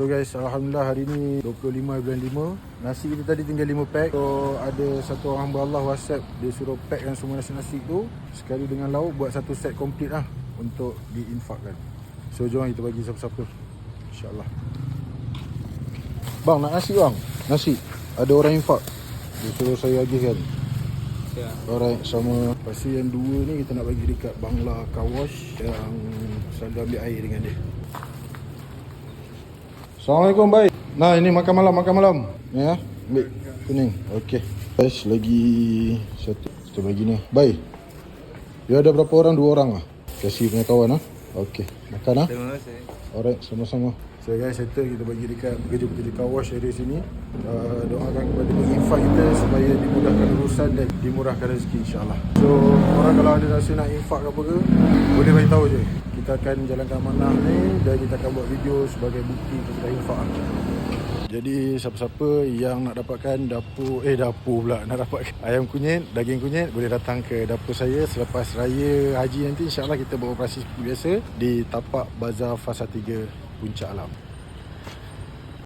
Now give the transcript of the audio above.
So guys, Alhamdulillah hari ni 25 bulan 5. Nasi kita tadi tinggal 5 pack. So ada satu orang hamba Allah WhatsApp, dia suruh packkan semua nasi-nasi tu sekali dengan lauk, buat satu set komplit lah untuk diinfakkan. So jom kita bagi siapa-siapa, InsyaAllah. Bang, nak nasi bang? Nasi, ada orang infak, dia suruh saya agihkan. Alright, sama. Lepas tu yang dua ni kita nak bagi dekat Bangla Car Wash yang selalu ambil air dengan dia. Assalamualaikum, bye. Nah, ini makan malam. Ya, ambil kuning. Okey. Guys, lagi satu. Kita bagi ni. Bye. Dia ada berapa orang? 2 orang lah. Kasih punya kawan lah. Okey. Makan lah. Terima kasih. Alright, sama-sama. So guys, settle kita bagi dekat pekerja-pekerja car wash area sini. Doakan kepada penginfak kita supaya dimudahkan urusan dan dimurahkan rezeki, insyaAllah. So orang kalau ada rasa nak infak ke apa ke, boleh beritahu je. Kita akan jalankan amanah ni dan kita akan buat video sebagai bukti kita infak. Jadi siapa-siapa yang nak dapatkan dapur pula, nak dapatkan ayam kunyit, daging kunyit, boleh datang ke dapur saya selepas raya haji nanti. InsyaAllah kita beroperasi seperti biasa di tapak Bazar Fasa 3 Puncak Alam.